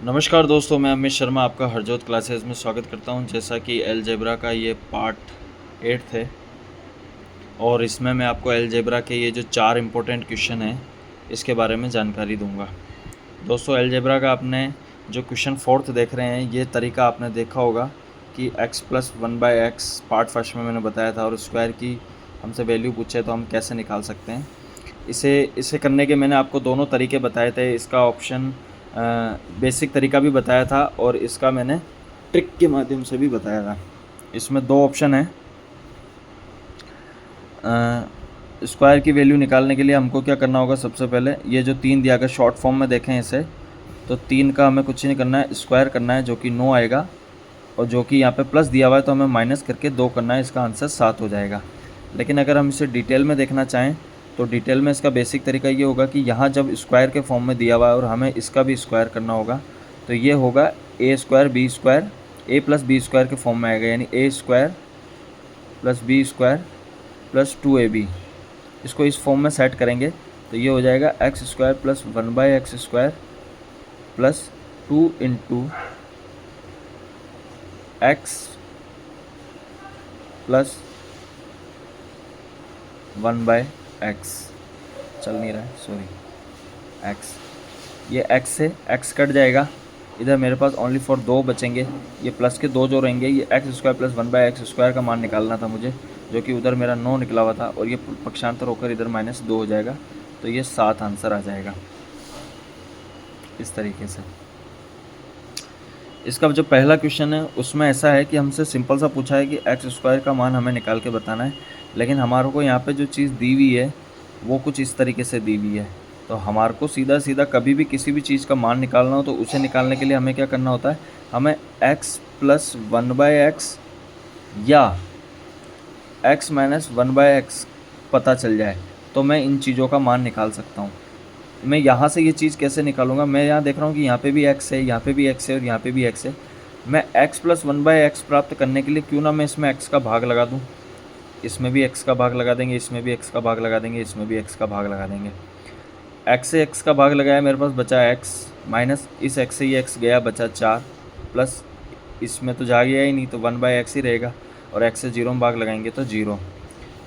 नमस्कार दोस्तों, मैं अमित शर्मा आपका हरजोत क्लासेस में स्वागत करता हूं। जैसा कि अलजेब्रा का ये पार्ट 8 है और इसमें मैं आपको अलजेब्रा के ये जो 4 इम्पोर्टेंट क्वेश्चन हैं इसके बारे में जानकारी दूंगा। दोस्तों, अलजेब्रा का आपने जो क्वेश्चन 4th देख रहे हैं, ये तरीका आपने देखा होगा कि x + 1/x पार्ट फर्स्ट में मैंने बताया था और स्क्वायर की हमसे वैल्यू पूछे तो हम कैसे निकाल सकते हैं। इसे करने के मैंने आपको दोनों तरीके बताए थे। इसका ऑप्शन बेसिक तरीका भी बताया था और इसका मैंने ट्रिक के माध्यम से भी बताया था। इसमें 2 ऑप्शन है। स्क्वायर की वैल्यू निकालने के लिए हमको क्या करना होगा, सबसे पहले ये जो 3 दिया गया शॉर्ट फॉर्म में देखें इसे, तो 3 का हमें कुछ नहीं करना है, स्क्वायर करना है जो कि 9 आएगा, और जो कि यहाँ पे प्लस दिया हुआ है तो हमें माइनस करके 2 करना है, इसका आंसर 7 हो जाएगा। लेकिन अगर हम इसे डिटेल में देखना चाहें तो डिटेल में इसका बेसिक तरीका ये होगा कि यहाँ जब स्क्वायर के फॉर्म में दिया हुआ है और हमें इसका भी स्क्वायर करना होगा तो ये होगा a² b² a + b² के फॉर्म में आएगा, यानी a² + b² + 2ab। इसको इस फॉर्म में सेट करेंगे तो ये हो जाएगा x² + 1/x² + 2 × x + 1/x। चल नहीं रहा है, सॉरी, x। ये x से x कट जाएगा, इधर मेरे पास ओनली फॉर 2 बचेंगे, ये प्लस के 2 जो रहेंगे। ये x² + 1/x² का मान निकालना था मुझे, जो कि उधर मेरा 9 निकला हुआ था, और ये पक्षांतर होकर इधर -2 हो जाएगा, तो ये 7 आंसर आ जाएगा। इस तरीके से इसका जो पहला क्वेश्चन है उसमें ऐसा है कि हमसे सिंपल सा पूछा है कि x² का मान हमें निकाल के बताना है, लेकिन हमारे को यहाँ पे जो चीज़ दी हुई है वो कुछ इस तरीके से दी हुई है। तो हमारे को सीधा सीधा कभी भी किसी भी चीज़ का मान निकालना हो तो उसे निकालने के लिए हमें क्या करना होता है, हमें x + 1/x या x - 1/x पता चल जाए तो मैं इन चीज़ों का मान निकाल सकता हूँ। मैं यहाँ से ये चीज़ कैसे निकालूंगा, मैं यहाँ देख रहा हूँ कि यहाँ पे भी x है, यहाँ पे भी x है और यहाँ पे भी x है। मैं x + 1/x प्राप्त करने के लिए क्यों ना मैं इसमें x का भाग लगा दूँ, इसमें भी x का भाग लगा देंगे, इसमें भी x का भाग लगा देंगे, इसमें भी x का भाग लगा देंगे। x से x का भाग लगाया, मेरे पास बचा x माइनस इस x से ये x गया, बचा 4 प्लस इसमें तो जा गया ही नहीं तो 1/x ही रहेगा, और x से 0 में भाग लगाएंगे तो 0।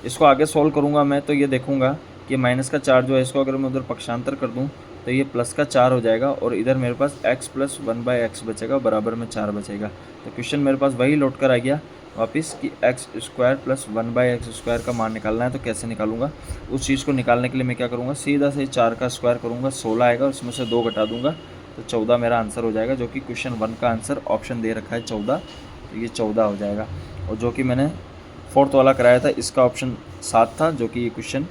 इसको आगे सॉल्व करूँगा मैं तो ये देखूँगा कि -4 जो है इसको अगर मैं उधर पक्षांतर कर दूँ तो ये +4 हो जाएगा, और इधर मेरे पास x + 1/x बचेगा, बराबर में 4 बचेगा। तो क्वेश्चन मेरे पास वही लौट कर आ गया वापस कि x² + 1/x² का मान निकालना है। तो कैसे निकालूंगा, उस चीज़ को निकालने के लिए मैं क्या करूँगा, सीधा से 4 का स्क्वायर करूँगा, 16 आएगा, और उसमें से 2 घटा दूंगा तो 14 मेरा आंसर हो जाएगा, जो कि क्वेश्चन 1 का आंसर ऑप्शन दे रखा है 14, तो ये 14 हो जाएगा। और जो कि मैंने 4th वाला कराया था इसका ऑप्शन 7 था, जो कि ये क्वेश्चन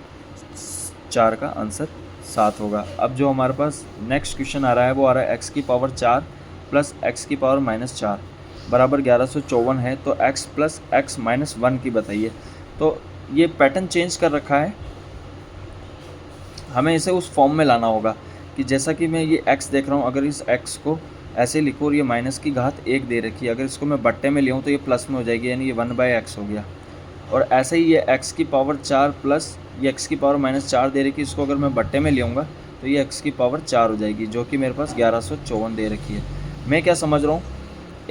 4 का आंसर 7 होगा। अब जो हमारे पास नेक्स्ट क्वेश्चन आ रहा है वो आ रहा है x⁴ + x⁻⁴ बराबर 1154 है, तो x + x - 1 की बताइए। तो ये पैटर्न चेंज कर रखा है, हमें इसे उस फॉर्म में लाना होगा कि जैसा कि मैं ये x देख रहा हूँ, अगर इस x को ऐसे लिखूँ और ये -1 दे रखी है, अगर इसको मैं बट्टे में ले आऊँ तो ये प्लस में हो जाएगी, यानी ये 1/x हो गया। और ऐसे ही ये x⁴ प्लस ये x⁻⁴ दे रखी है, इसको अगर मैं बट्टे में ले आऊँगा तो ये x⁴ हो जाएगी, जो कि मेरे पास 1154 दे रखी है। मैं क्या समझ रहा हूँ,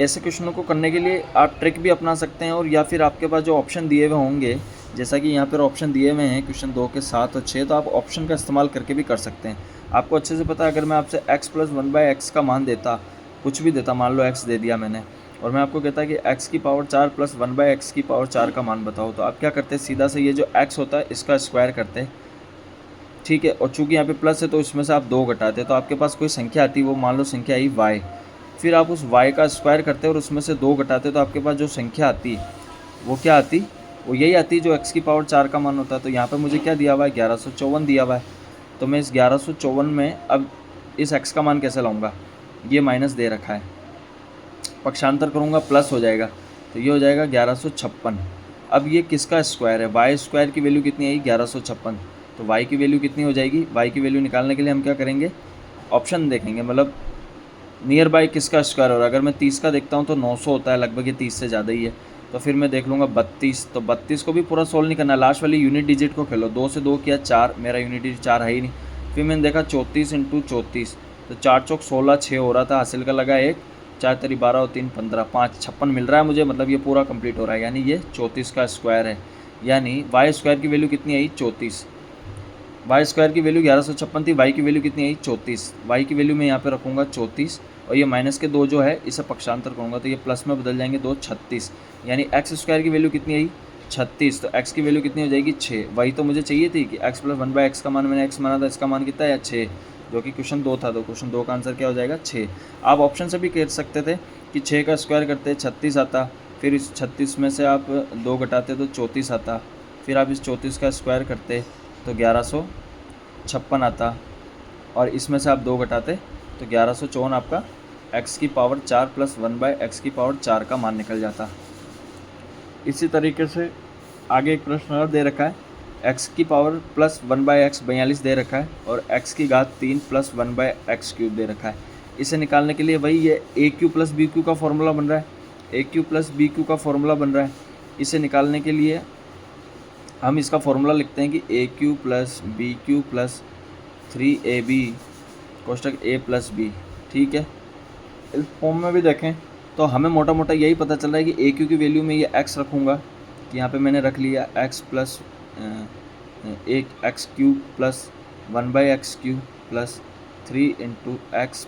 ऐसे क्वेश्चनों को करने के लिए आप ट्रिक भी अपना सकते हैं, और या फिर आपके पास जो ऑप्शन दिए हुए होंगे, जैसा कि यहाँ पर ऑप्शन दिए हुए हैं क्वेश्चन 2 के 7 और 6, तो आप ऑप्शन का इस्तेमाल करके भी कर सकते हैं। आपको अच्छे से पता है, अगर मैं आपसे x + 1/x का मान देता, कुछ भी देता, मान लो x दे दिया मैंने, और मैं आपको कहता कि x⁴ + 1/x⁴ का मान बताओ, तो आप क्या करते हैं, सीधा से ये जो x होता है इसका स्क्वायर करते हैं, ठीक है। और चूंकि यहाँ पे प्लस है तो इसमें से आप 2 घटाते, तो आपके पास कोई संख्या आती, वो मान लो संख्या आई y, फिर आप उस y का स्क्वायर करते और उसमें से 2 घटाते, तो आपके पास जो संख्या आती वो क्या आती, वो यही आती जो x⁴ का मान होता है। तो यहाँ पर मुझे क्या दिया हुआ है, 1154 दिया हुआ है। तो मैं इस 1154 में अब इस x का मान कैसे लाऊंगा, ये माइनस दे रखा है, पक्षांतर करूंगा प्लस हो जाएगा, तो ये हो जाएगा 1156। अब ये किसका स्क्वायर है, y² की वैल्यू कितनी आई, 1156, तो y की वैल्यू कितनी हो जाएगी। y की वैल्यू निकालने के लिए हम क्या करेंगे, ऑप्शन देखेंगे, मतलब नियर बाय किसका स्क्वायर हो रहा है। अगर मैं 30 का देखता हूँ तो 900 होता है, लगभग ये 30 से ज़्यादा ही है, तो फिर मैं देख लूँगा 32, तो 32 को भी पूरा सोल्व नहीं करना, लास्ट वाली यूनिट डिजिट को खेलो, 2 से 2 किया 4, मेरा यूनिट डिजिट 4 है ही नहीं। फिर मैंने देखा 34 × 34, तो 4 चौक 16, 6 हो रहा था, हासिल का लगा 1, 4 तेरी 12 और 3 15, 5 56 मिल रहा है मुझे, मतलब ये पूरा कंप्लीट हो रहा है, यानी ये 34 का स्क्वायर है। यानी वाई स्क्वायर की वैल्यू कितनी आई 34, वाई स्क्वायर की वैल्यू 1156 थी, वाई की वैल्यू कितनी आई 34, वाई की वैल्यू मैं यहाँ पे रखूँगा 34 और ये माइनस के 2 जो है इसे पक्षांतर करूँगा तो ये प्लस में बदल जाएंगे 2 36, यानी एक्स स्क्वायर की वैल्यू कितनी आई 36, तो एक्स की वैल्यू कितनी हो जाएगी 6, वही तो मुझे चाहिए थी कि एक्स प्लस 1/x का मान मैंने एक्स माना था, इसका मान कितना है 6, जो कि क्वेश्चन 2 था, तो क्वेश्चन 2 का आंसर क्या हो जाएगा 6। आप ऑप्शन से भी कह सकते थे कि 6 का स्क्वायर करते 36 आता, फिर इस 36 में से आप 2 घटाते तो 34 आता, फिर आप इस 34 का स्क्वायर करते तो 1156 आता, और इसमें से आप 2 घटाते तो 1154 आपका x की पावर 4 प्लस 1/x की पावर 4 का मान निकल जाता। इसी तरीके से आगे एक प्रश्न और दे रखा है, x की पावर प्लस 1/x 42 दे रखा है और x की घात 3 प्लस 1/x क्यूब दे रखा है। इसे निकालने के लिए वही ये ए क्यू प्लस बी क्यू का फॉर्मूला बन रहा है, ए क्यू प्लस बी क्यू का फॉर्मूला बन रहा है। इसे निकालने के लिए हम इसका फॉर्मूला लिखते हैं कि A cube plus B cube plus 3ab कोष्टक a प्लस बी, ठीक है। इस फॉर्म में भी देखें तो हमें मोटा मोटा यही पता चल रहा है कि ए क्यू की वैल्यू में ये x रखूँगा, कि यहाँ पे मैंने रख लिया x प्लस एक x cube plus 1/x cube plus 3 into x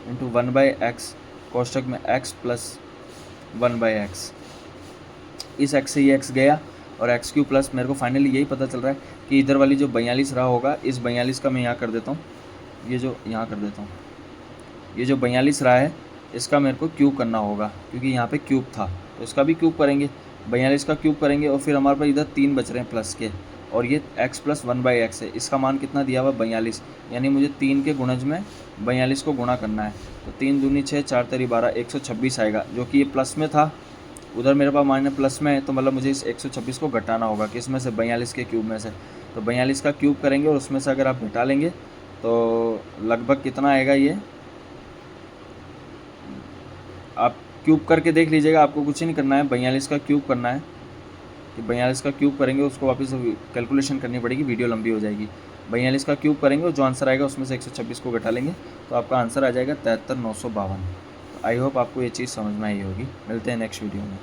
into 1/x कोष्टक में x प्लस 1/x, इस x से ये x गया और एक्स क्यू प्लस मेरे को फाइनली यही पता चल रहा है कि इधर वाली जो 42 रहा होगा, इस 42 का मैं यहाँ कर देता हूँ, ये जो यहाँ कर देता हूँ, ये जो 42 रहा है इसका मेरे को क्यूब करना होगा, क्योंकि यहाँ पे क्यूब था तो इसका भी क्यूब करेंगे, 42 का क्यूब करेंगे और फिर हमारे पास इधर 3 बच रहे हैं प्लस के, और ये x प्लस 1/x है, इसका मान कितना दिया हुआ 42, यानी मुझे 3 के गुणज में 42 को गुणा करना है, तो 3 दूनी 6, 4 तेरी 12, 126 आएगा, जो कि ये प्लस में था, उधर मेरे पास माइनस प्लस में है, तो मतलब मुझे इस 126 को घटाना होगा, किस में से 42 के क्यूब में से, तो 42 का क्यूब करेंगे और उसमें से अगर आप घटा लेंगे तो लगभग कितना आएगा, ये आप क्यूब करके देख लीजिएगा, आपको कुछ ही नहीं करना है, 42 का क्यूब करना है, कि 42 का क्यूब करेंगे उसको वापस कैलकुलेशन करनी पड़ेगी, वीडियो लंबी हो जाएगी। 42 का क्यूब करेंगे और जो आंसर आएगा उसमें से 126 को घटा लेंगे तो आपका आंसर आ जाएगा 73,952। आई होप आपको ये चीज़ समझ में आई होगी। मिलते हैं नेक्स्ट वीडियो में।